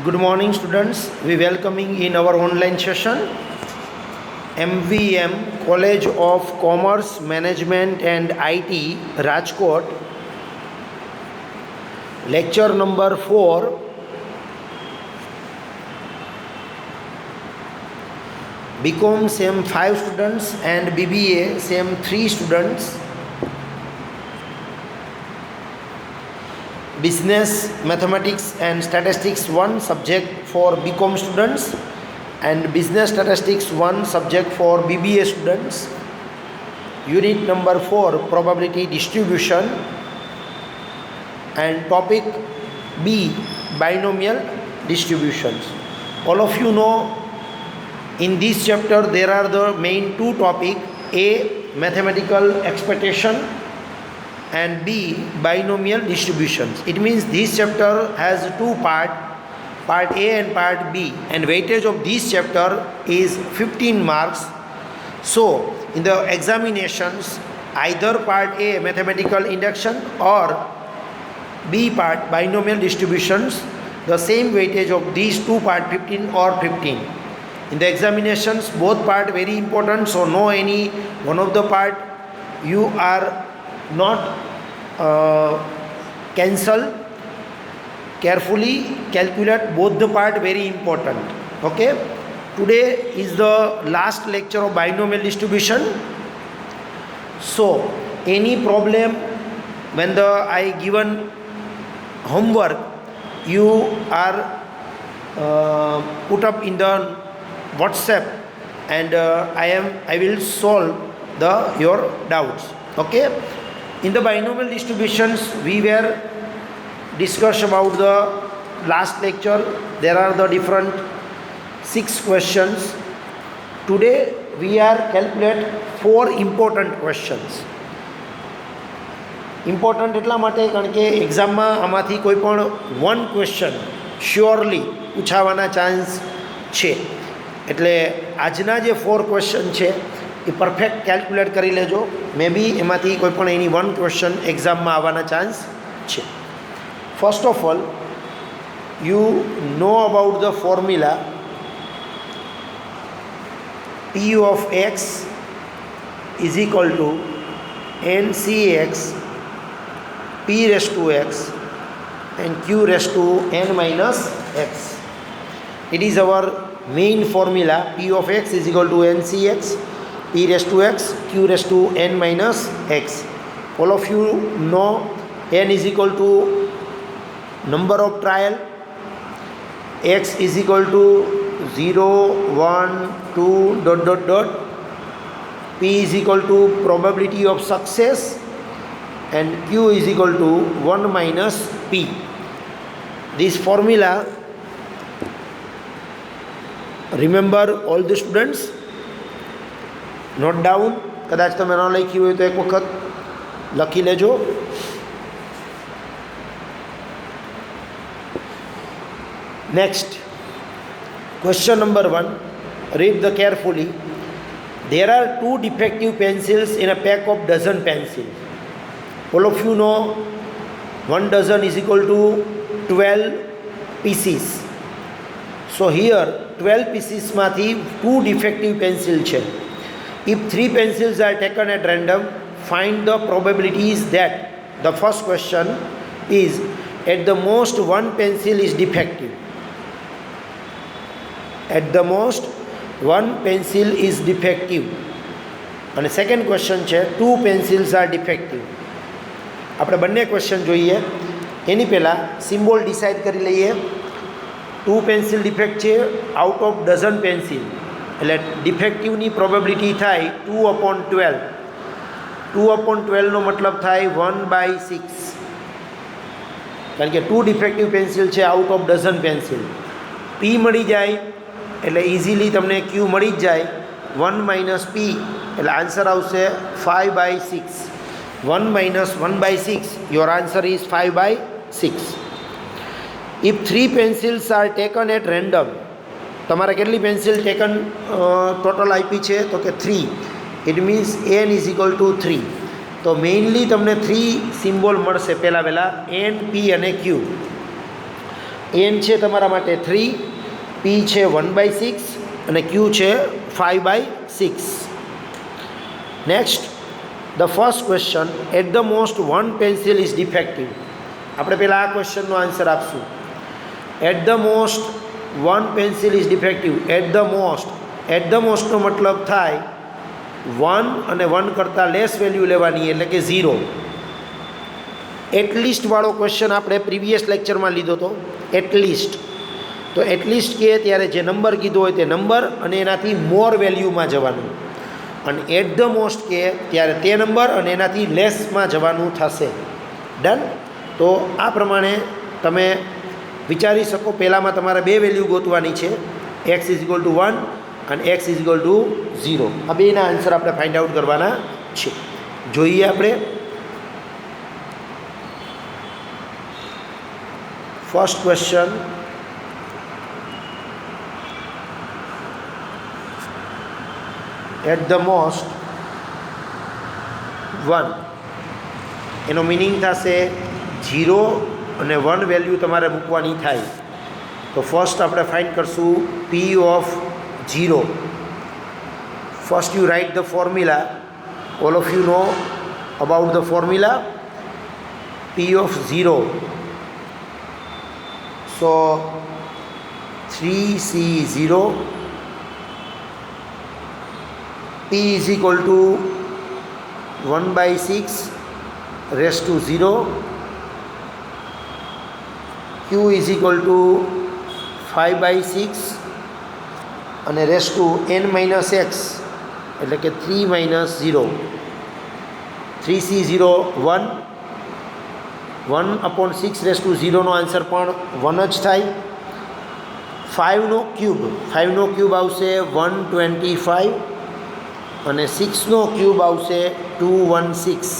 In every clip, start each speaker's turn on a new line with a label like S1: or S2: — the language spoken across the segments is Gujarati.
S1: Good morning, students. We welcoming in our online session MVM College of Commerce, Management and IT, Rajkot. Lecture number 4. BCom same 5 students and BBA same 3 students. Business, Mathematics and Statistics 1 subject for BCom students and Business Statistics 1 subject for BBA students. Unit number 4 Probability Distribution and topic B Binomial Distributions. All of you know in this chapter there are the main two topics: A. Mathematical expectation and B. Binomial distributions. It means this chapter has two parts, part A and part B, and weightage of this chapter is 15 marks. So in the examinations, either part A mathematical induction or B part binomial distributions, the same weightage of these two part 15 or 15. In the examinations both part very important, so no any one of the part you are not cancel. Carefully calculate both the part, very important. Okay, today is the last lecture of binomial distribution. So any problem when I given homework, you are put up in the WhatsApp and I will solve your doubts. Okay, in the binomial distributions we were discussed about the last lecture. There are the different 6 questions. Today we are calculate 4 important questions. Important એટલા માટે કારણ કે એક્ઝામમાં આમાંથી કોઈ પણ વન ક્વેશ્ચન શ્યોરલી પૂછાવાના ચાન્સ છે, એટલે આજના જે 4 ક્વેશ્ચન છે એ પરફેક્ટ કેલ્ક્યુલેટ કરી લેજો. મે બી એમાંથી કોઈ પણ એની વન ક્વેશ્ચન એક્ઝામમાં આવવાના ચાન્સ છે. First of all you know about the formula P of x is equal to NCX P raised to x and Q raised to n minus x. It is our main formula. P of x is equal to NCX P raised to x Q raised to n minus x. All of you know n is equal to number of trial, x is equal to 0, 1, 2, ... P is equal to probability of success and Q is equal to 1 minus P. This formula, remember all the students, note down. કદાચ તમે ન લખ્યું હોય તો એક વખત લખી લેજો. Next, question number 1. Read the carefully. There are 2 defective pencils in a pack of dozen pencils. All of you know 1 dozen is equal to 12 pieces. So here 12 pieces માથી 2 defective pencil છે. If 3 pencils are taken at random, find the probabilities that the first question is at the most 1 pencil is defective. At the most 1 pencil is defective. And the second question છે 2 pencils are defective. આપણે બંને ક્વેશ્ચન જોઈએ એની પહેલાં સિમ્બોલ ડિસાઇડ કરી લઈએ. 2 પેન્સિલ ડિફેક્ટ છે આઉટ ઓફ ડઝન પેન્સિલ, એટલે ડિફેક્ટિવની પ્રોબેબિલિટી થાય 2/12. 2/12નો મતલબ થાય 1/6, કારણ કે 2 ડિફેક્ટિવ પેન્સિલ છે આઉટ ઓફ ડઝન પેન્સિલ. પી મળી જાય એટલે ઇઝીલી તમને ક્યુ મળી જ જાય. 1 minus P એટલે આન્સર આવશે 5/6. 1 minus 1/6, your answer is 5/6. If 3 pencils are taken at random, તમારે કેટલી પેન્સિલ ટેકન ટોટલ આપી છે તો કે 3. It means n is equal to 3. તો મેઇનલી તમને 3 સિમ્બોલ મળશે. પહેલાં એન, પી અને ક્યુ. એન છે તમારા માટે 3, પી છે 1/6 અને ક્યુ છે 5/6. Next, the first question, at the most one pencil is defective. આપણે પહેલાં આ ક્વેશ્ચનનો આન્સર આપશું. At the most one pencil is defective. At the મોસ્ટનો મતલબ થાય 1 અને 1 કરતાં લેસ વેલ્યુ લેવાની, એટલે કે 0. એટલીસ્ટવાળો ક્વેશ્ચન આપણે પ્રીવિયસ લેક્ચરમાં લીધો હતો. એટલીસ્ટ, તો એટલીસ્ટ કહે ત્યારે જે નંબર કીધો હોય તે નંબર અને એનાથી મોર વેલ્યુમાં જવાનું, અને એટ ધ મોસ્ટ કહે ત્યારે તે નંબર અને એનાથી લેસમાં જવાનું થશે. ડન. તો આ પ્રમાણે તમે વિચારી શકો. પહેલાંમાં તમારે બે વેલ્યુ ગોતવાની છે, x = 1 અને x = 0. આ બેના આન્સર આપણે ફાઇન્ડ આઉટ કરવાના છે. જોઈએ આપણે first question. At the most 1, એનો મિનિંગ થશે 0 અને 1 વેલ્યુ તમારે મૂકવાની થાય. તો ફર્સ્ટ આપણે ફાઇન્ડ કરશું પી of 0. First you write the formula. All of you know about the formula. P of 0, so 3C0 P is equal to 1/6 raised to 0, Q is equal to 5/6 અને raised to n minus x, એટલે કે 3 minus 0. 3C0 1/6 raised to 0 no answer પણ 1 જ થાય. 5નો ક્યુબ આવશે 125 અને 6નો ક્યુબ આવશે 216.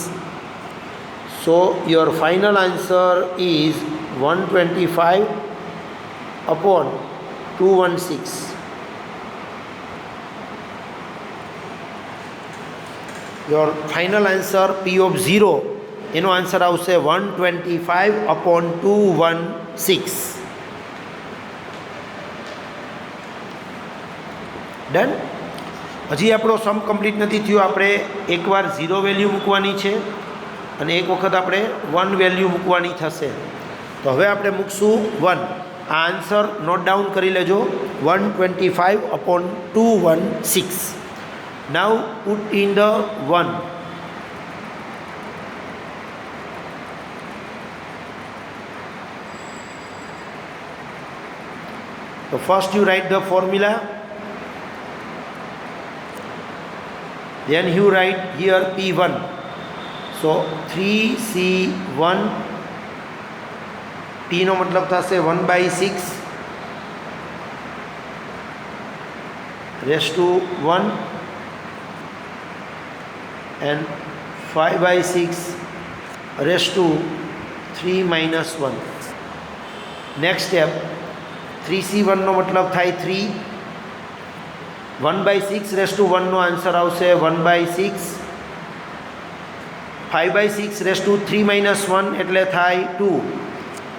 S1: સો your final answer is 125/216. Your final answer P of 0, એનો આન્સર આવશે 125/216. ડન. હજી આપણો સમ કમ્પ્લીટ નથી થયો. આપણે એકવાર 0 વેલ્યુ મૂકવાની છે અને એક વખત આપણે 1 વેલ્યુ મૂકવાની થશે. તો હવે આપણે મૂકશું 1. આ આન્સર નોટ ડાઉન કરી લેજો, 125/216. Now put in the 1. So first you write the formula, then you write here P1. So 3C1, P નો મતલબ થશે 1/6 raised to 1 and 5/6 raised to 3 minus 1. Next step, 3C1 નો મતલબ થાય 3. 1/6 raised to 1 નો આન્સર આવશે 1/6. 5/6 raised to 3 minus 1 એટલે થાય 2.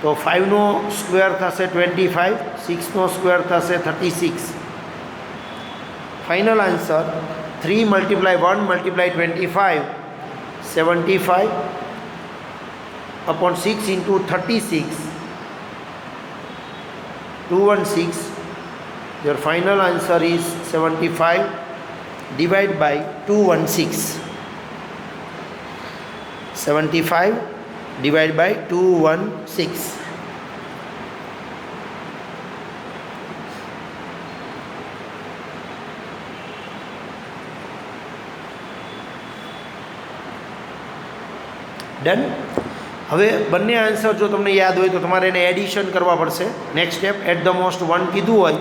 S1: તો 5નો સ્ક્વેર થશે 25, 6નો સ્ક્વેર થશે 36. Final answer 3 × 1 × 25, 75/6 into 36, 216. Your final answer is 75 divided by 216. 75 divided by 216. Done. હવે બંને આન્સર જો તમને યાદ હોય તો તમારે એને એડિશન કરવા પડશે. Next step, at the most 1 કીધું હોય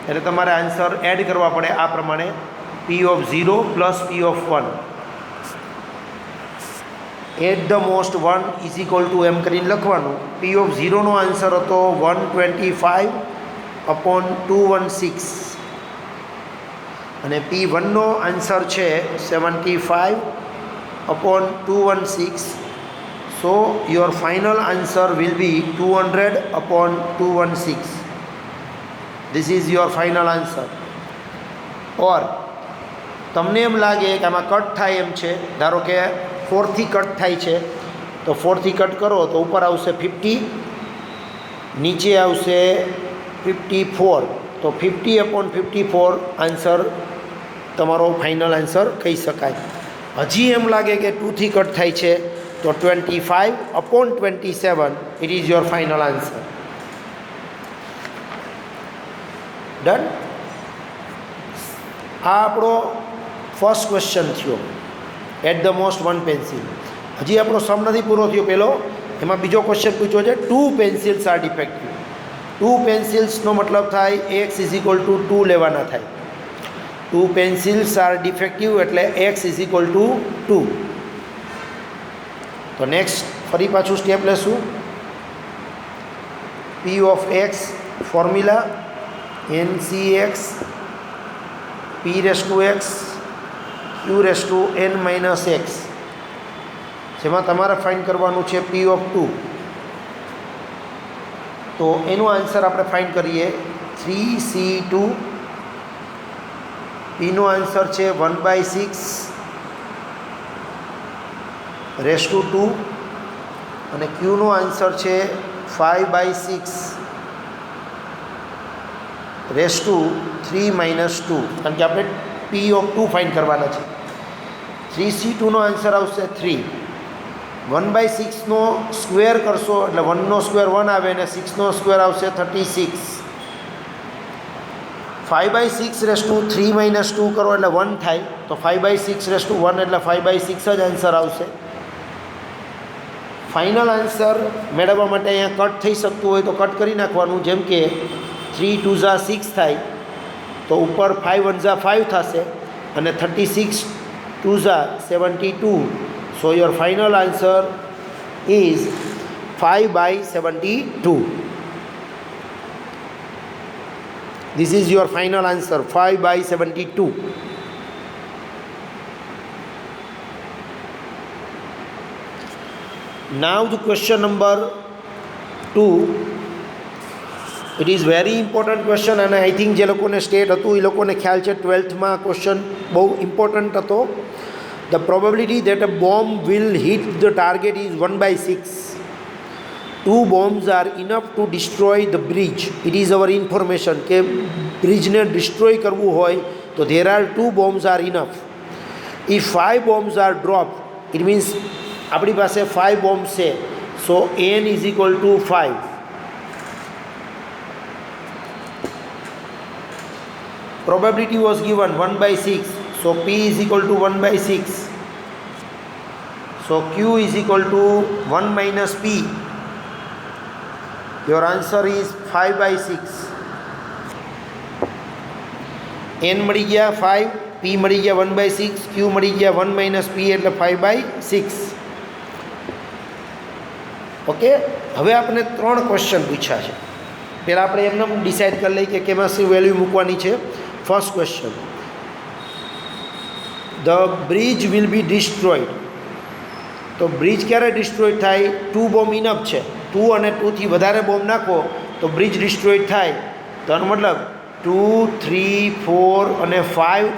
S1: એટલે તમારે આન્સર એડ કરવા પડે આ પ્રમાણે, P of 0 plus P of 1. At the most 1 is equal to એમ કરીને લખવાનું. પી ઓફ 0નો આન્સર હતો 125/216 અને P1નો આન્સર છે 75/216. So your final answer will be 200/216. This is your final answer. Or તમને એમ લાગે કે આમાં કટ થાય એમ છે, ધારો કે 4થી કટ થાય છે, તો 4થી કટ કરો તો ઉપર આવશે 50, નીચે આવશે 54. તો 50/54 આન્સર તમારો ફાઇનલ આન્સર કહી શકાય. હજી એમ લાગે કે 2થી કટ થાય છે તો 25/27 it is your final answer. Done. આ આપણો ફર્સ્ટ ક્વેશ્ચન થયો, એટ ધ મોસ્ટ 1 પેન્સિલ. હજી આપણો સમ નથી પૂરો થયો પહેલો, એમાં બીજો ક્વેશ્ચન પૂછ્યો છે 2 પેન્સિલ્સ આર ડિફેક્ટિવ. 2 પેન્સિલ્સનો મતલબ થાય x = 2 લેવાના થાય. 2 પેન્સિલ્સ આર ડિફેક્ટિવ એટલે x = 2. તો નેક્સ્ટ ફરી પાછું સ્ટેપ લેશું. p of x formula NCx p⁻x q⁻n - x, જેમાં તમારે ફાઇન્ડ કરવાનું છે p ઓફ 2. તો એનો આન્સર આપણે ફાઇન્ડ કરીએ 3c2. પીનો આન્સર છે 1/6 અને ક્યુનો આન્સર છે 5/6 3 - 2, કારણ કે આપણે p ઓફ 2 ફાઇન્ડ કરવાના છે. 3c2નો આન્સર આવશે 3. 1/6નો સ્ક્વેર કરશો એટલે 1નો સ્ક્વેર 1 આવે અને 6નો સ્ક્વેર આવશે 36. 5/6 3 - 2 કરો એટલે 1 થાય, તો 5/6 1 એટલે 5/6 જ આન્સર આવશે. ફાઇનલ આન્સર મેળવવા માટે અહીંયા કટ થઈ શકતું હોય તો કટ કરી નાખવાનું, જેમ કે 3 × 2 = 6 થાય, તો ઉપર 5 × 1 = 5 થશે અને 36 × 2 = 72. સો your final answer is 5/72. This is your final answer, 5/72. Now the question number 2. It is very important question and I think જે લોકોને સ્ટેટ હતું એ લોકોને ખ્યાલ છે 12th માં ક્વેશ્ચન બહુ ઇમ્પોર્ટન્ટ હતો. The probability that a bomb will hit the target is 1/6. 2 bombs are enough to destroy the bridge. It is our information કે બ્રિજને ડિસ્ટ્રોય કરવું હોય તો there are 2 bombs are enough. If 5 bombs are dropped, it means આપણી પાસે 5 bombs છે, so n = 5. Probability was given 1/6, so p = 1/6. So q = 1 - p. Your answer is 5/6. n મળી ગયા 5, p મળી ગયા 1/6, q મળી ગયા 1 - p એટલે 5/6. ઓકે. હવે આપણે 3 ક્વેશ્ચન પૂછ્યા છે. પહેલાં આપણે એમને ડિસાઇડ કરી લઈએ કે કેમાં શું વેલ્યુ મૂકવાની છે. First question, the bridge will be destroyed. તો બ્રિજ ક્યારે ડિસ્ટ્રોય થાય? 2 બોમ્બ ઇનફ છે. 2 અને 2થી વધારે બોમ્બ નાખો તો બ્રિજ ડિસ્ટ્રોય થાય. તો એનો મતલબ 2, 3, 4 અને 5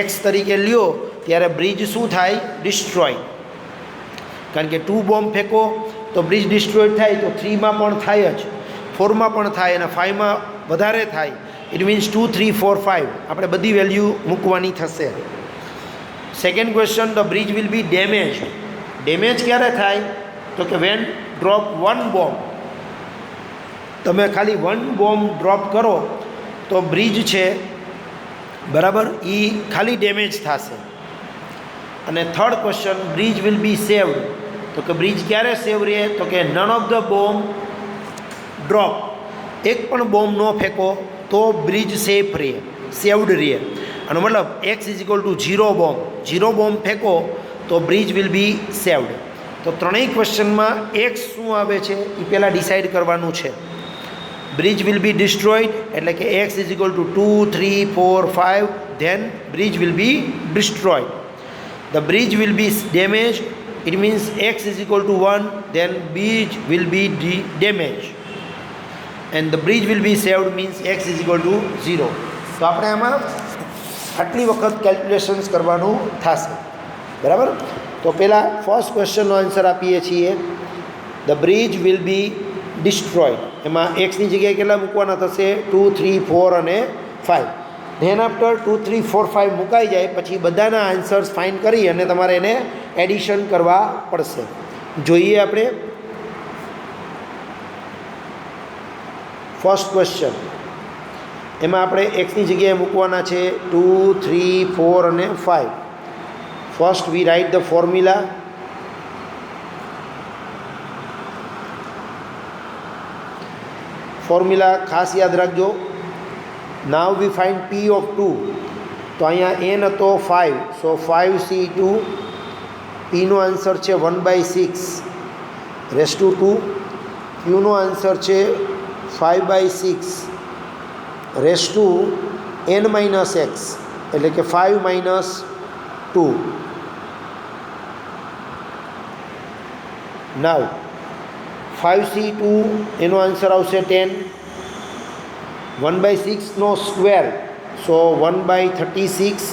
S1: x તરીકે લ્યો ત્યારે બ્રિજ શું થાય? ડિસ્ટ્રોય. કારણ કે 2 બોમ્બ ફેંકો તો બ્રિજ ડિસ્ટ્રોય થાય, તો 3માં પણ થાય જ, 4માં પણ થાય અને 5માં વધારે થાય. ઇટ મીન્સ 2, 3, 4, 5 આપણે બધી વેલ્યુ મૂકવાની થશે. Second question, the bridge will be damaged. Damage ક્યારે થાય? તો કે વેન ડ્રોપ 1 બોમ્બ. તમે ખાલી 1 બોમ્બ ડ્રોપ કરો તો બ્રિજ છે બરાબર એ ખાલી ડેમેજ થશે. અને third question, bridge will B saved. તો કે બ્રિજ ક્યારે સેવ રહે? તો કે none of the bomb drop. એક પણ બોમ્બ ન ફેંકો તો બ્રિજ સેફ રહે, સેવડ રહે. આનો મતલબ x = 0 બોમ્બ. 0 બોમ્બ ફેંકો તો બ્રિજ વિલ બી સેવડ. તો ત્રણેય ક્વેશ્ચનમાં x શું આવે છે એ પહેલાં ડિસાઇડ કરવાનું છે. બ્રિજ વિલ બી ડિસ્ટ્રોયડ એટલે કે x = 2, 3, 4, 5 then bridge will be destroyed. The bridge will be damaged it means x is equal to 1, then bridge will be damaged and the bridge will be saved means x is equal to 0. તો આપણે આમાં આટલી વખત કેલ્ક્યુલેશન્સ કરવાનું થશે, બરાબર. તો પહેલાં ફર્સ્ટ ક્વેશ્ચનનો આન્સર આપીએ છીએ, ધ બ્રિજ વિલ બી ડિસ્ટ્રોયડ. એમાં એક્સની જગ્યાએ કેટલા મૂકવાના થશે? 2, 3, 4 અને 5. ધેન આફ્ટર 2, 3, 4, 5 મુકાઈ જાય પછી બધાના આન્સર્સ ફાઇન્ડ કરી અને તમારે એને એડિશન કરવા પડશે. જોઈએ આપણે ફર્સ્ટ ક્વેશ્ચન. એમાં આપણે એક્સની જગ્યાએ મૂકવાના છે 2, 3, 4 અને 5. First V write the formula. Formula ખાસ યાદ રાખજો. નાવ વી ફાઇન્ડ P ઓફ 2. તો અહીંયા n હતો 5, સો 5c2. પીનો આન્સર છે 1/6 રેસ ટુ 2. ક્યુનો આન્સર છે 5/6 રેસ ટુ n-x, એટલે કે 5 - 2. નાવ 5c2 એનો આન્સર આવશે 10. 1/6નો સ્ક્વેર, સો 1/36.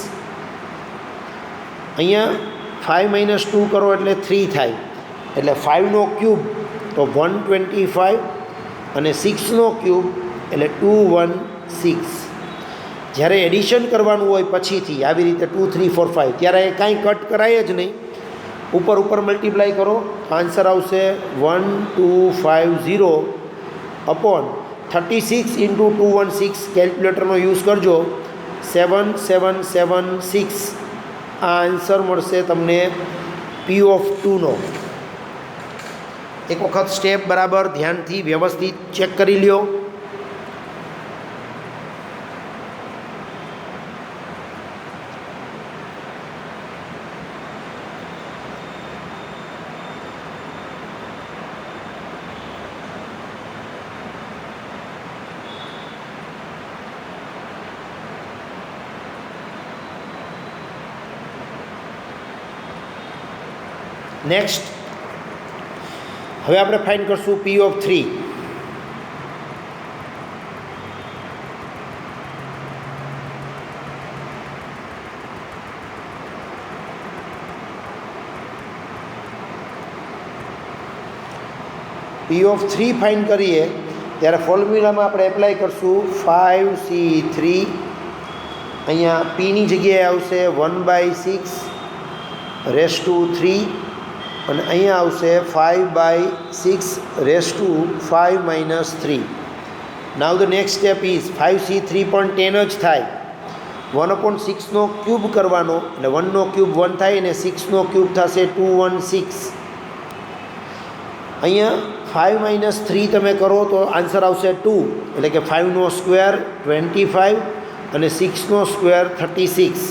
S1: અહીંયા 5 - 2 કરો એટલે 3 થાય, એટલે 5નો ક્યુબ તો 125 અને 6નો ક્યુબ એટલે 216. જ્યારે એડિશન કરવાનું હોય પછીથી આવી રીતે 2, 3, 4, 5 ત્યારે કાંઈ કટ કરાય જ નહીં, ઉપર મલ્ટીપ્લાય કરો. આન્સર આવશે 1250 અપોન 36 × 216. કેલ્ક્યુલેટરનો યુઝ કરજો, 7776. આ આન્સર મળશે તમને P ઓફ 2નો. એક વખત સ્ટેપ બરાબર ધ્યાનથી વ્યવસ્થિત ચેક કરી લ્યો. નેક્સ્ટ હવે આપણે ફાઇન્ડ કરશું P of 3. P of 3 find કરીએ ત્યારે ફોર્મ્યુલામાં આપણે એપ્લાય કરશું 5c3. અહીંયા પીની જગ્યાએ આવશે 1/6 રેસ ટુ 3 અને અહીંયા આવશે 5/6 raise to 5 - 3. Now the next step is 5c3 પણ 10 જ થાય. 1/6નો ક્યુબ કરવાનો, એટલે 1નો ક્યુબ 1 થાય અને 6નો ક્યુબ થશે 216. અહીંયા 5 - 3 તમે કરો તો આન્સર આવશે 2, એટલે કે 5નો સ્ક્વેર 25 અને 6નો સ્ક્વેર 36.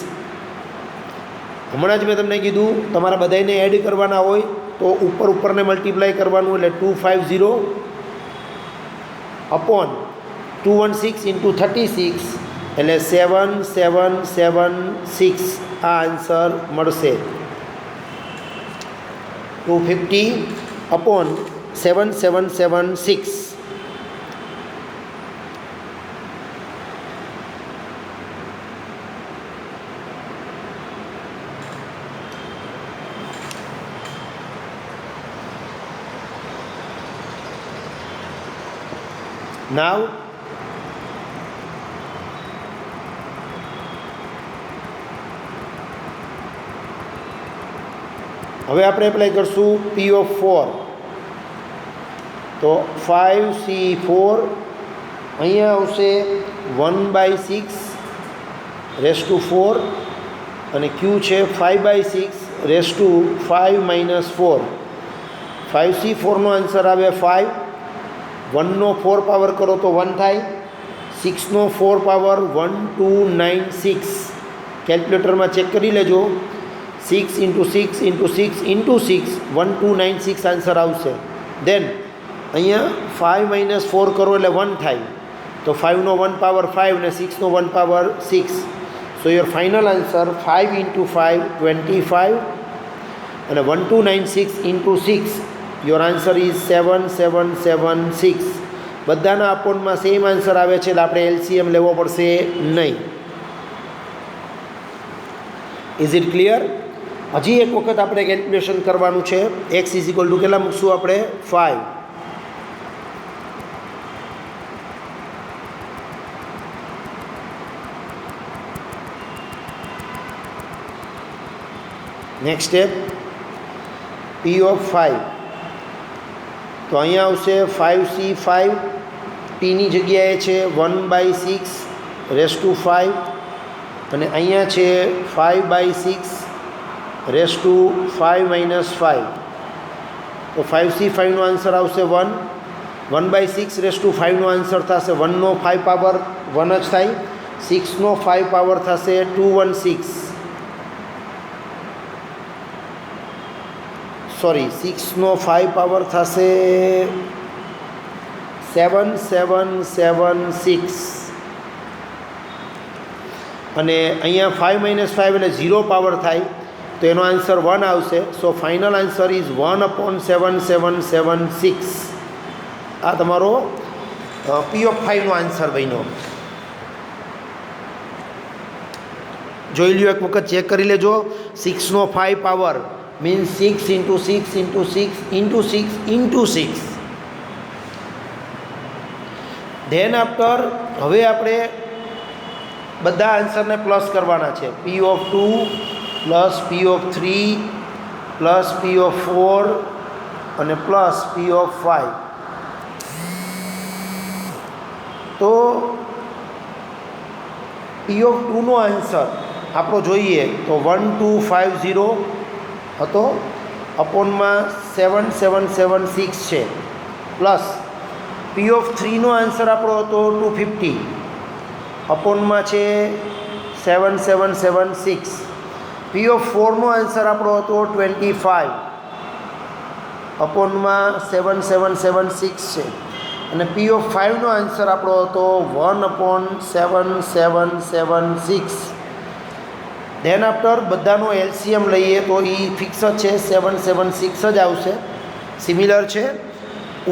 S1: હમણાં જ મેં તમને કીધું તમારા બધાને એડ કરવાના હોય તો ઉપરને મલ્ટીપ્લાય કરવાનું, એટલે 250 અપોન 216 × 36 એટલે 7776. આ આન્સર મળશે 250 અપોન 7776. નાવ હવે આપણે એપ્લાય કરશું P ઓફ 4. તો 5c4 અહીંયા આવશે 1/6 રેસ ટુ 4 અને ક્યુ છે 5/6 રેસ ટુ 5 - 4. 5c4નો આન્સર આવે 5. 1નો 4 પાવર કરો તો 1 થાય. 6નો 4 પાવર 1296. કેલ્ક્યુલેટરમાં ચેક કરી લેજો. 6 × 6 × 6 × 6 1296 આન્સર આવશે. દેન અહીંયા 5 - 4 કરો એટલે 1 થાય, તો 5નો 1 પાવર 5 અને 6નો 1 power 6. So your final answer 5 × 5 25 અને 1296 ઇન્ટુ 6 યોર આન્સર ઇઝ 7776. બધાના અપોનમાં સેમ આન્સર આવે છે, એટલે આપણે એલસીએમ લેવો પડશે નહીં. Is it clear? હજી એક વખત આપણે કેલ્ક્યુલેશન કરવાનું છે. એક્સ ઇઝ ઇક્વલ ટુ કેટલા મૂકશું આપણે? 5. Next step P of 5. તો અહીંયા આવશે 5c5, ટીની જગ્યાએ છે 1/6^5, અને અહીંયા છે 5/6^5 તો 5c5નો આન્સર આવશે 1. 1/6^5નો આન્સર થશે 1નો 5 પાવર 1 જ થાય. 6નો 5 પાવર થશે 216. સોરી, 6નો 5 પાવર થશે 7776, અને અહીંયા 5 - 5 એટલે 0 પાવર થાય, તો એનો આન્સર 1 આવશે. સો ફાઇનલ આન્સર ઇઝ 1/7776. આ તમારો પી ઓફ 5નો આન્સર બન્યો. જોઈ લ્યો, એક વખત ચેક કરી લેજો. 6નો 5 પાવર મીન્સ 6 × 6 × 6 × 6 × 6. ધેન આફ્ટર હવે આપણે બધા આન્સરને પ્લસ કરવાના છે. પી of 2 plus P of 3 plus P of 4 અને પ્લસ પી ઓફ 5. તો પી ઓફ 2નો આન્સર આપણો જોઈએ તો 1250 હતો, અપોનમાં 7776 છે. પ્લસ પી ઓફ 3નો આન્સર આપણો હતો 250, અપોનમાં છે 7776. પી ઓફ 4નો આન્સર આપણો હતો 25, અપોનમાં 7776 છે. અને પી ઓફ 5નો આન્સર આપણો હતો 1/7776. ધેન આફ્ટર બધાનો એલસીએમ લઈએ તો એ ફિક્સ જ છે, 776 જ આવશે. સિમિલર છે.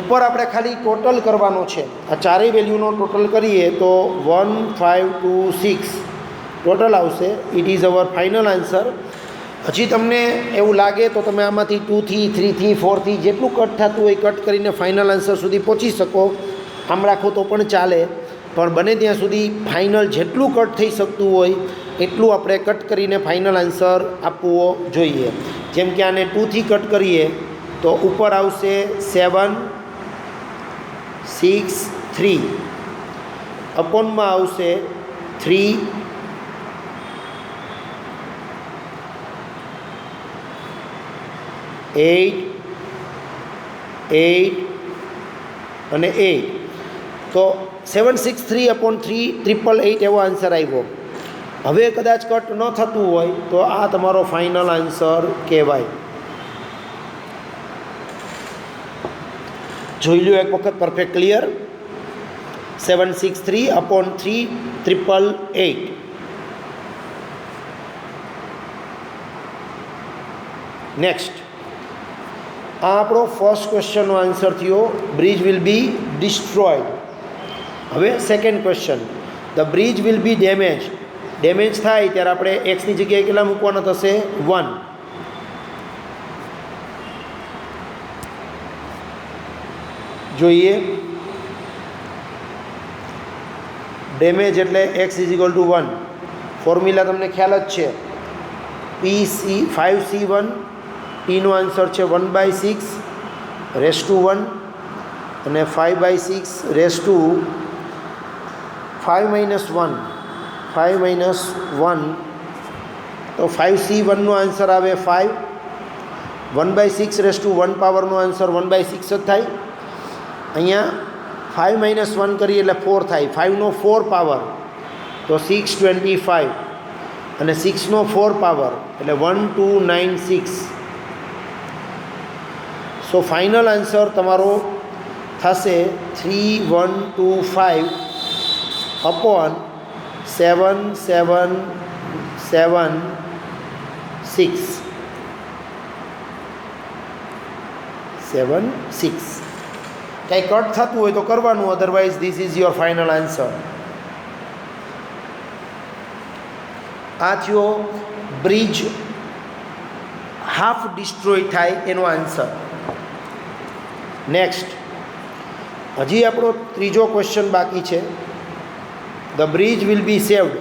S1: ઉપર આપણે ખાલી ટોટલ કરવાનો છે. આ ચારેય વેલ્યુનો ટોટલ કરીએ તો 1526 ટોટલ આવશે. It is our final answer. હજી તમને એવું લાગે તો તમે આમાંથી 2થી 3થી 4થી જેટલું કટ થતું હોય કટ કરીને ફાઇનલ આન્સર સુધી પહોંચી શકો. આમ રાખો તો પણ ચાલે, પણ બને ત્યાં સુધી ફાઇનલ જેટલું કટ થઈ શકતું હોય એટલું આપણે કટ કરીને ફાઇનલ આન્સર આપવો જોઈએ. જેમ કે આને 2થી કટ કરીએ તો ઉપર આવશે 763, અપોનમાં આવશે 3, એટ અને 8. તો 763/3 એવો આન્સર આવ્યો. હવે કદાચ કટ ન થતું હોય તો આ તમારો ફાઇનલ આન્સર કહેવાય. જોઈ લો એક વખત પરફેક્ટ ક્લિયર. 763/3 નેક્સ્ટ, આ આપણો ફર્સ્ટ ક્વેશ્ચનનો આન્સર થયો. Bridge will be destroyed. હવે second question, the bridge will be damage થાય ત્યારે આપણે એક્સની જગ્યાએ કેટલા મૂકવાના થશે? 1. જોઈએ, ડેમેજ એટલે x is equal two 1. Formula તમને ખ્યાલ જ છે. P5C1, Pનો આન્સર છે 1/6^1 અને 5/6^5 -1 તો 5C1નો આન્સર આવે 5. 1/6^1 પાવરનો આન્સર 1/6 જ થાય. અહીંયા 5 - 1 કરીએ એટલે 4 થાય. 5નો 4 પાવર તો 625 અને 6નો 4 પાવર એટલે 1296. સો ફાઇનલ આન્સર તમારો થશે 3125/7776. 7 6. કંઈ કટ થતું હોય તો કરવાનું, otherwise this is your final answer. આ થયો બ્રિજ હાફ ડિસ્ટ્રોય થાય એનો આન્સર. નેક્સ્ટ, હજી આપણો ત્રીજો ક્વેશ્ચન બાકી છે. The bridge will be saved.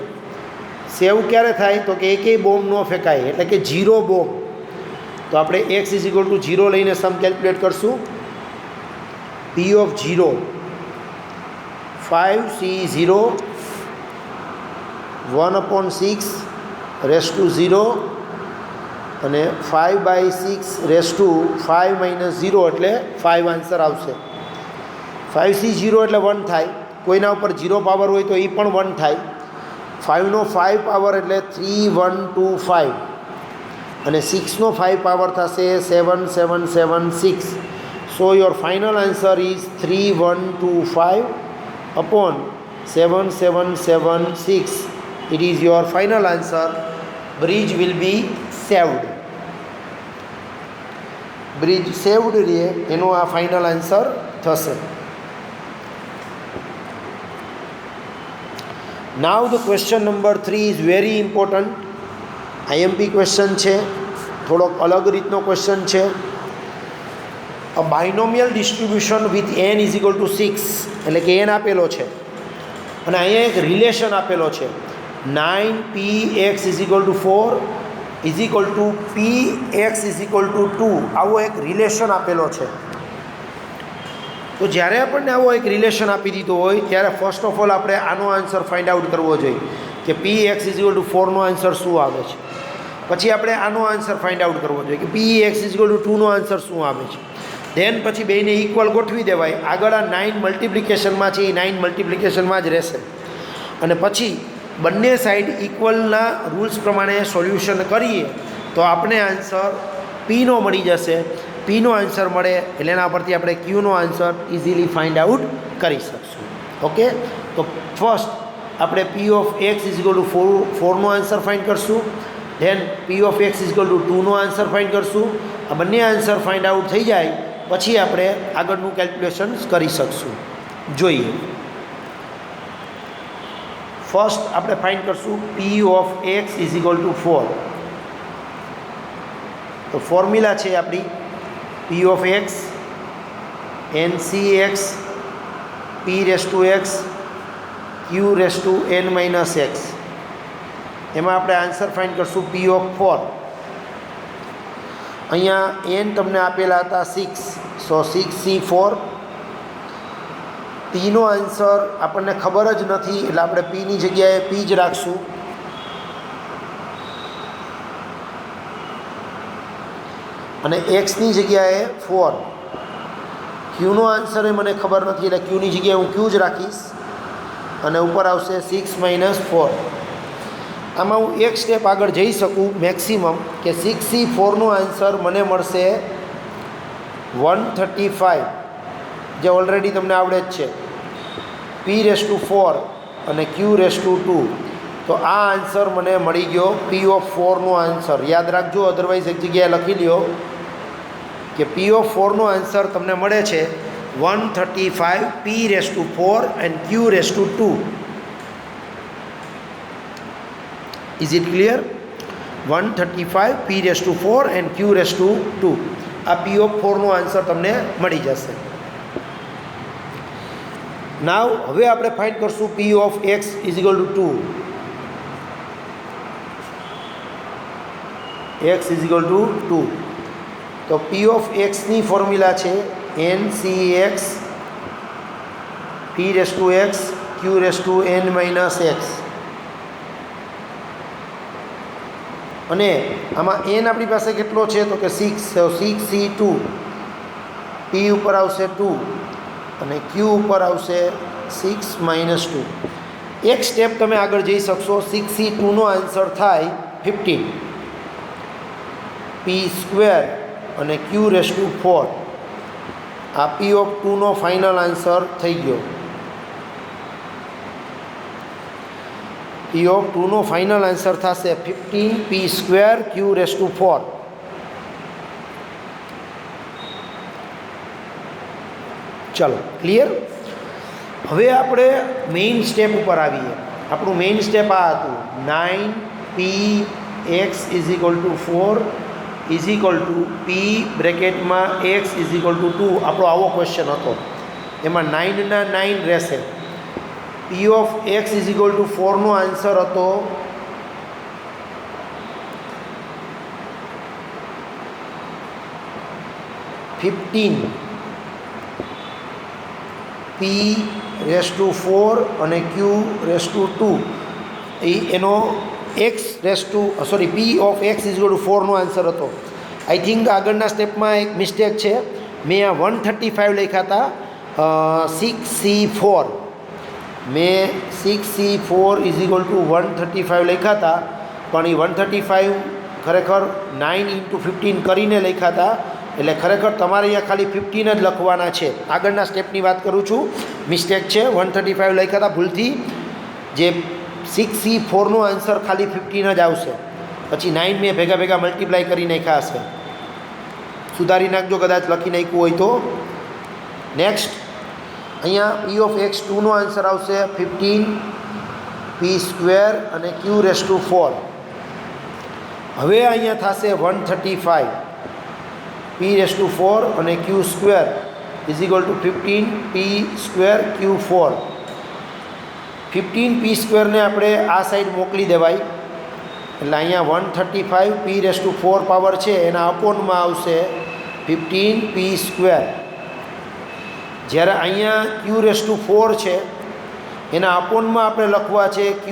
S1: Save ક્યારે થાય તો કે એકેય બોમ્બ ન ફેંકાય, એટલે કે 0 બોમ્બ. તો આપણે x = 0 લઈને સમ કેલ્ક્યુલેટ કરશું. P of 0 5C0 1/6 raised to 0 અને 5/6 -5 એટલે 5 આન્સર આવશે. 5C0 એટલે 1 થાય. કોઈના ઉપર 0 પાવર હોય તો એ પણ 1 થાય. 5 નો 5 પાવર એટલે 3125 અને 6 નો 5 પાવર થશે 7776. So your final answer is 3125 upon 7776. It is your final answer. Bridge will be saved. Bridge saved રહે એનો આ ફાઇનલ આન્સર થશે. Now the question number 3 is very important. IMP question છે, થોડોક અલગ રીતનો ક્વેશ્ચન છે. અ બાયનોમિયલ ડિસ્ટ્રીબ્યુશન વિથ n = 6, એટલે કે n આપેલો છે અને અહીંયા એક રિલેશન આપેલો છે 9px = 4 px = 2. આવો એક રિલેશન આપેલો છે. તો જ્યારે આપણને આવો એક રિલેશન આપી દીધો હોય ત્યારે ફર્સ્ટ ઓફ ઓલ આપણે આનો આન્સર ફાઇન્ડ આઉટ કરવો જોઈએ કે px = 4 નો આન્સર શું આવે છે. પછી આપણે આનો આન્સર ફાઇન્ડ આઉટ કરવો જોઈએ કે px = 2 નો આન્સર શું આવે છે. ધેન પછી બેને ઇક્વલ ગોઠવી દેવાય. આગળ આ 9 મલ્ટિપ્લિકેશનમાં છે એ 9 મલ્ટિપ્લિકેશનમાં જ રહેશે અને પછી બંને સાઈડ ઇક્વલના રૂલ્સ પ્રમાણે સોલ્યુશન કરીએ તો આપણે આન્સર પીનો મળી જશે. પીનો આન્સર મળે એટલે એના પરથી આપણે ક્યુનો આન્સર ઇઝીલી ફાઇન્ડ આઉટ કરી શકશું. ઓકે, તો ફર્સ્ટ આપણે p of x = 4 નો આન્સર ફાઇન્ડ કરશું. ધેન p of x = 2 નો આન્સર ફાઇન્ડ કરશું. આ બંને આન્સર ફાઇન્ડ આઉટ થઈ જાય પછી આપણે આગળનું કેલ્ક્યુલેશન કરી શકશું. જોઈએ, ફર્સ્ટ આપણે ફાઇન્ડ કરશું p of x = 4. તો ફોર્મ્યુલા છે આપણી p of x NCx p⁻x q⁻n - x. એમાં આપણે આન્સર ફાઇન્ડ કરશું p of 4. અહીંયા n તમને આપેલા હતા 6, સો 6c4. પીનો આન્સર આપણને ખબર જ નથી એટલે આપણે પીની જગ્યાએ પી જ રાખશું. અને એક્સની જગ્યાએ 4. ક્યુનો આન્સર એ મને ખબર નથી એટલે ક્યુની જગ્યાએ હું ક્યુ જ રાખીશ અને ઉપર આવશે 6 - 4. આમાં હું એક સ્ટેપ આગળ જઈ શકું મેક્સિમમ કે 6c4નો આન્સર મને મળશે 135, જે ઓલરેડી તમને આવડે જ છે. p⁻4 અને q⁻2. તો આ આન્સર મને મળી ગયો p of 4નો આન્સર. યાદ રાખજો, અધરવાઇઝ એક જગ્યાએ લખી લ્યો કે p of 4નો આન્સર તમને મળે છે 135 p⁻4 and q⁻2. Is it clear? 135 p⁻4 and q⁻2. આ p of 4નો આન્સર તમને મળી જશે. નાવ હવે આપણે ફાઇન્ડ કરશું p of x = 2. x = 2. તો p of x ની ફોર્મ્યુલા છે NCx p⁻x q⁻n - x. અને આમાં n આપણી પાસે કેટલો છે તો કે 6, તો 6c2. p ઉપર આવશે 2 અને q ઉપર આવશે 6 - 2. એક સ્ટેપ તમે આગળ જઈ શકશો. 6c2નો આન્સર થાય 15. p² અને q⁻4. આ p of 2નો ફાઇનલ આન્સર થઈ ગયો. p of 2નો ફાઇનલ આન્સર થશે 15 p² q⁻4. ચલો ક્લિયર. હવે આપણે મેઇન સ્ટેપ ઉપર આવીએ. આપણું મેઇન સ્ટેપ આ હતું 9p(x)4 p બ્રેકેટમાં x=2. આપણો આવો ક્વેશ્ચન હતો. એમાં 9 ના 9 રહેશે. p(x)4 નો આન્સર હતો 15 p(4) અને q(2). એનો p(x)4 નો આન્સર હતો. આઈ થિંક આગળના સ્ટેપમાં એક મિસ્ટેક છે. મેં આ 135 લખ્યા હતા 6c4. મેં 6c4 135 લખ્યા હતા, પણ એ 135 ખરેખર 9 × 15 કરીને લખ્યા હતા. એટલે ખરેખર તમારે અહીંયા ખાલી 15 જ લખવાના છે. આગળના સ્ટેપની વાત કરું છું. મિસ્ટેક છે, 135 લખ્યા હતા ભૂલથી. જે 6c4 નો આન્સર ખાલી 15 જ આવશે. પછી 9 મેં ભેગા મલ્ટીપ્લાય કરી નાખ્યા હશે. સુધારી નાખજો કદાચ લખી નાખ્યું હોય તો. નેક્સ્ટ અહીંયા p(x)2 નો આન્સર આવશે 15 p² અને q⁴. હવે અહીંયા થશે 135 p⁴ અને q² = 15 p² q4. 15 p² ને આપણે આ સાઈડ મોકલી દેવાય. એટલે અહીંયા 135 p⁴ પાવર છે એના અપોનમાં આવશે 15 p². જ્યારે અહીંયા q⁴ છે એના અપોનમાં આપણે લખવા છે q².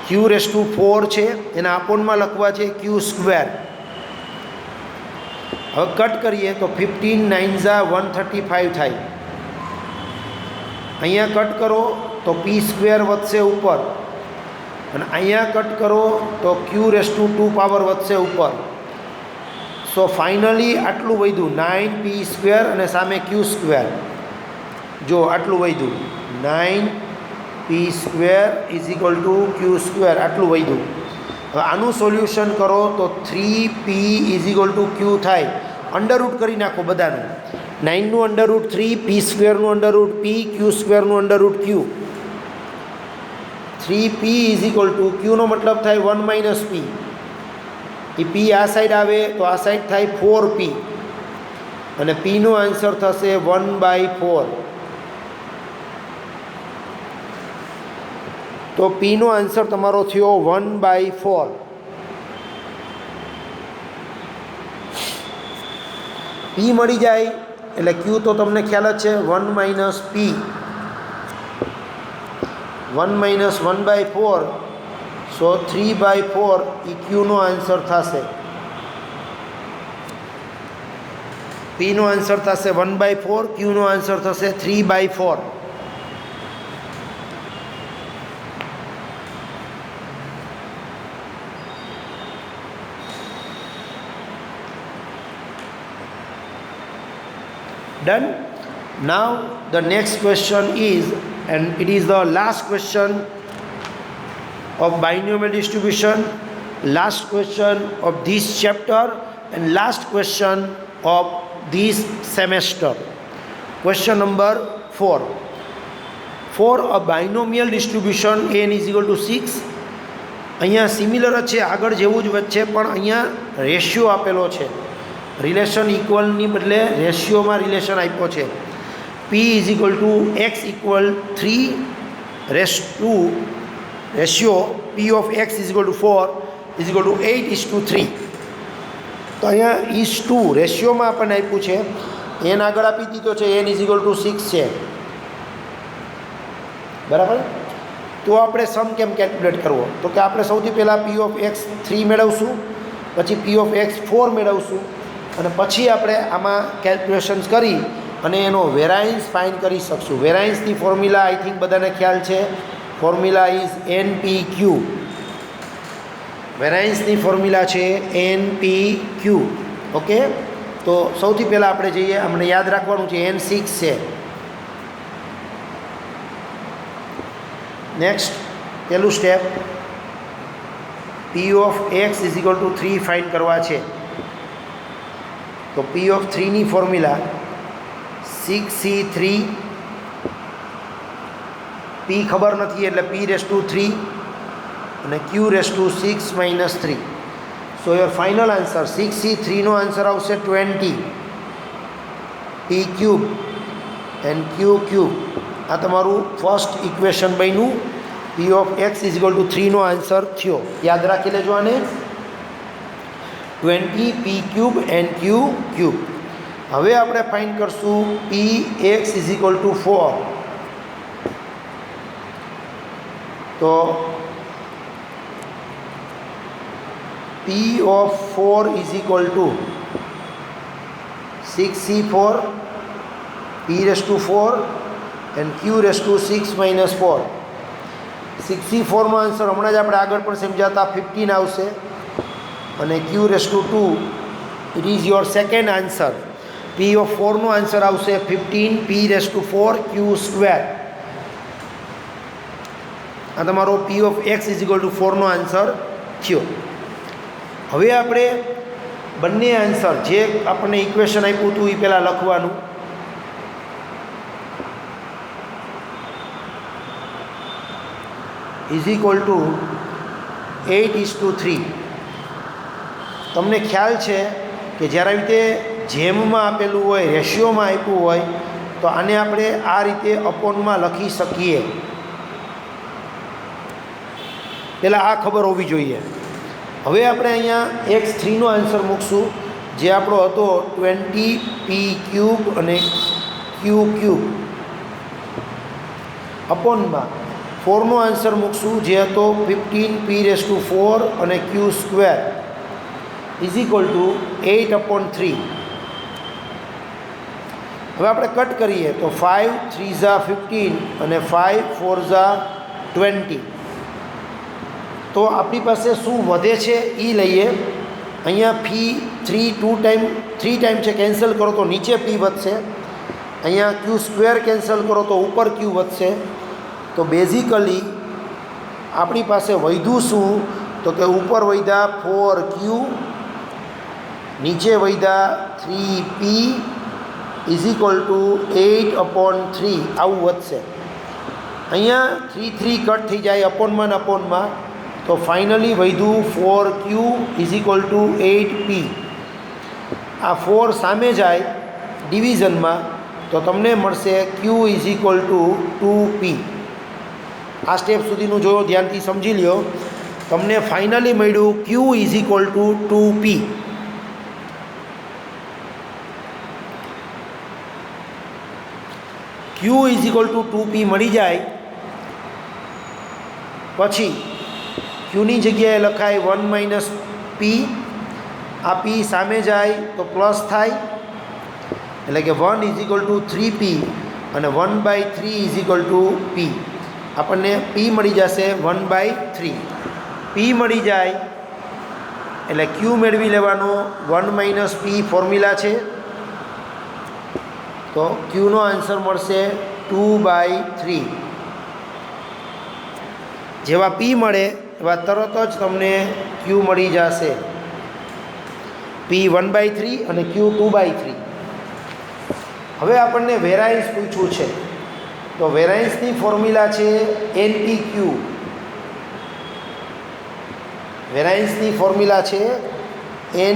S1: q⁴ છે એના અપોનમાં લખવા છે q². હવે કટ કરીએ તો 15 9 × 135 થાય. અહીંયા કટ કરો તો p² વધશે ઉપર, અને અહીંયા કટ કરો તો q⁴ પાવર વધશે ઉપર. સો ફાઇનલી આટલું વધ્યું 9p² અને સામે q². જો આટલું વધ્યું 9p² = q². આટલું વધ્યું. હવે આનું સોલ્યુશન કરો તો 3p = q થાય. અંડરરૂટ કરી નાખો બધાનું. 9 નું √3, p² નું √p, q² નું √q. 3p = q નો મતલબ થાય 1 - p. એ p આ સાઈડ આવે તો આ સાઈડ થાય 4p, અને p નો આન્સર થશે 1/4. તો p નો આન્સર તમારો થયો 1/4. p મળી જાય એટલે q તો તમને ખ્યાલ જ છે 1 - p. 1 - 1/4, સો 3/4 એ q નો આન્સર થશે. p નો આન્સર થશે 1/4, q નો આન્સર થશે 3/4. Done. Now the next question is, and it is the last question of binomial distribution, last question of this chapter, and last question of this semester. Question number 4. For a binomial distribution n = 6. અહીંયા સિમિલર જ છે, આગળ જેવું જ વચ્ચે, પણ અહીંયા રેશિયો આપેલો છે. રિલેશન ઇક્વલની બદલે રેશિયોમાં રિલેશન આપ્યો છે. p = x = 3 ratio p(x) = 4 = 8:3. તો અહીંયા 2 રેશિયોમાં આપણને આપ્યું છે. n આગળ આપી દીધો છે, n = 6 છે. બરાબર. તો આપણે સમ કેમ કેલ્ક્યુલેટ કરવો? તો કે આપણે સૌથી પહેલાં p(x) 3 મેળવશું, પછી p(x) 4 મેળવશું, અને પછી આપણે આમાં કેલ્ક્યુલેશન્સ કરી અને એનો વેરાયન્સ ફાઇન્ડ કરી શકશું. વેરાયન્સની ફોર્મ્યુલા આઈ થિંક બધાને ખ્યાલ છે. Formula is NPQ. વેરાયન્સની ફોર્મ્યુલા છે NPQ. ઓકે. તો સૌથી પહેલાં આપણે જઈએ, અમને યાદ રાખવાનું છે n 6 છે. નેક્સ્ટ પહેલું સ્ટેપ p(x) = 3 ફાઇન્ડ કરવા છે. તો P(3) ની ફોર્મ્યુલા 6C3, P ખબર નથી એટલે P⁻3 અને Q⁻6 - 3. So your final answer 6C3નો આન્સર આવશે 20 P³ એન્ડ Q³ આ તમારું ફર્સ્ટ ઇક્વેશન બન્યું. P(x)=3નો આન્સર થયો. યાદ રાખી લેજો આને. 20 P³ એન્ડ Q³. હવે આપણે ફાઇન્ડ કરશું Px=4. તો P(4) = 6C4 P⁻4 and Q⁻6 - 4. 6C4નો answer હમણાં જ આપણે આગળ પણ સમજાતા 15 આવશે અને Q⁻2 it is your second answer. P(4)નો આન્સર આવશે 15 P⁻4 Q². આ તમારો Px=4નો આન્સર થયો. હવે આપણે બંને આન્સર જે આપણને ઇક્વેશન આપ્યું હતું એ પહેલાં લખવાનું. =8:3. તમને ખ્યાલ છે કે જ્યારે આવી રીતે જેમમાં આપેલું હોય, રેશિયોમાં આપ્યું હોય તો આને આપણે આ રીતે અપોનમાં લખી શકીએ. પહેલાં આ ખબર હોવી જોઈએ. હવે આપણે અહીંયા x3નો આન્સર મૂકશું જે આપણો હતો 20 P³ અને Q³ અપોનમાં 4નો આન્સર મૂકશું જે હતો 15 P⁻4 અને Q² =8/3. હવે આપણે કટ કરીએ તો 5 3 = 15 અને 5 4 = 20. તો આપણી પાસે શું વધે છે એ લઈએ. અહીંયા P3 3 ટાઈમ છે, કેન્સલ કરો તો નીચે P વધશે. અહીંયા Q² કેન્સલ કરો તો ઉપર Q વધશે. તો બેઝિકલી આપણી પાસે વધ્યું શું તો કે ઉપર વધ્યા 4Q, નીચે વધ્યા 3P =8/3 આવું વધશે. અહીંયા 3 કટ થઈ જાય અપોનમાં ને અપોનમાં. તો ફાઇનલી વધ્યું 4Q = 8P. આ 4 સામે જાય ડિવિઝનમાં તો તમને મળશે Q = 2P. આ સ્ટેપ સુધીનું જો ધ્યાનથી સમજી લ્યો તમને ફાઇનલી મળ્યું Q = 2P. Q = 2P મળી જાય પછી Qની જગ્યાએ લખાય 1 - P. આ P સામે જાય તો પ્લસ થાય એટલે કે 1 = 3P અને 1/3 = P. આપણને P મળી જશે 1/3. P મળી જાય એટલે Q મેળવી લેવાનો. 1 - P ફોર્મ્યુલા છે તો Qનો આન્સર મળશે 2/3. જેવા P મળે એવા તરત જ તમને Q મળી જશે. P 1/3 અને Q 2/3. હવે આપણને વેરાયન્સ પૂછવું છે તો વેરાયન્સની ફોર્મ્યુલા છે NPQ. વેરાયન્સની ફોર્મ્યુલા છે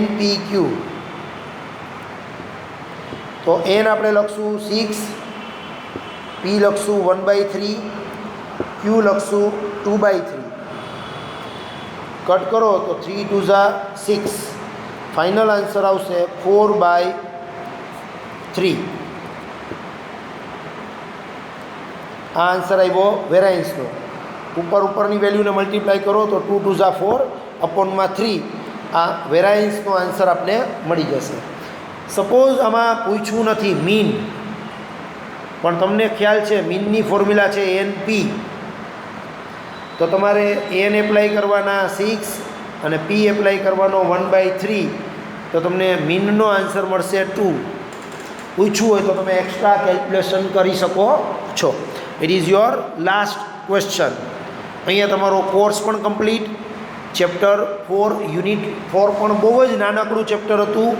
S1: NPQ. તો N આપણે લખશું 6, P લખશું 1/3, Q લખશું 2/3. કટ કરો તો 3 2 = 6. ફાઇનલ આન્સર આવશે 4/3. આ આન્સર આવ્યો વેરાયન્સનો. ઉપરની વેલ્યુને મલ્ટીપ્લાય કરો તો 2 2 = 4 અપોનમાં 3. આ વેરાયન્સનો આન્સર આપને મળી જશે. સપોઝ આમાં પૂછવું નથી મીન, પણ તમને ખ્યાલ છે મીનની ફોર્મ્યુલા છે NP. તો તમારે N એપ્લાય કરવાના 6 અને P એપ્લાય કરવાનો 1/3. તો તમને મીનનો આન્સર મળશે 2. પૂછવું હોય તો તમે એક્સ્ટ્રા કેલ્ક્યુલેશન કરી શકો છો. It is your last question. અહીંયા તમારો કોર્સ પણ કમ્પ્લીટ. ચેપ્ટર 4 યુનિટ 4 પણ બહુ જ નાનકડું ચેપ્ટર હતું.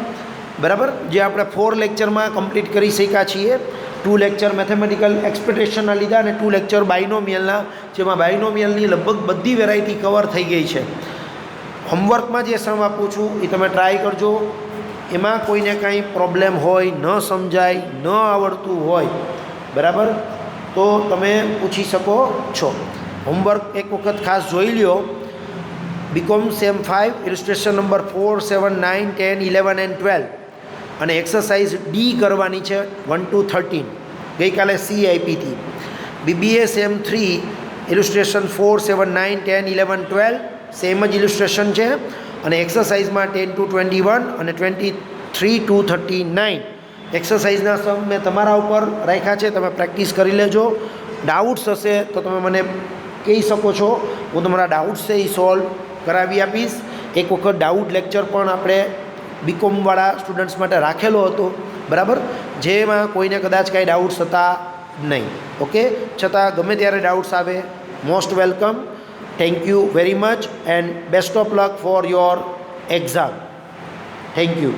S1: બરાબર, જે આપણે 4 લેક્ચરમાં કમ્પ્લીટ કરી શક્યા છીએ. 2 લેક્ચર મેથેમેટિકલ એક્સપેક્ટેશનના લીધા અને 2 લેક્ચર બાયનોમિયલના, જેમાં બાયનોમિયલની લગભગ બધી વેરાયટી કવર થઈ ગઈ છે. હોમવર્કમાં જે સમ આપું છું એ તમે ટ્રાય કરજો. એમાં કોઈને કાંઈ પ્રોબ્લેમ હોય, ન સમજાય, ન આવડતું હોય, બરાબર, તો તમે પૂછી શકો છો. હોમવર્ક એક વખત ખાસ જોઈ લ્યો. BCom sem 5 illustration number 4, 7, 9, 10, 11 and 12 અને એક્સરસાઇઝ ડી કરવાની છે 1 to 13. ગઈકાલે સી આપી હતી. બીબીએ સેમ 3 ઇલિસ્ટ્રેશન 4, 7, 9, 10, 11, 12 સેમ જ ઇલિસ્ટ્રેશન છે અને એક્સરસાઇઝમાં 10 to 21 અને 23 to 39 એક્સરસાઇઝના સમ મેં તમારા ઉપર રાખ્યા છે. તમે પ્રેક્ટિસ કરી લેજો. ડાઉટ્સ હશે તો તમે મને કહી શકો છો. હું તમારા ડાઉટ્સ છે એ સોલ્વ કરાવી આપીશ. એક વખત ડાઉટ લેક્ચર પણ આપણે બીકોમવાળા સ્ટુડન્ટ્સ માટે રાખેલો હતો, બરાબર, જેમાં કોઈને કદાચ કાંઈ ડાઉટ્સ હતા નહીં. ઓકે, છતાં ગમે ત્યારે ડાઉટ્સ આવે, most welcome. Thank you very much and best of luck for your exam. Thank you.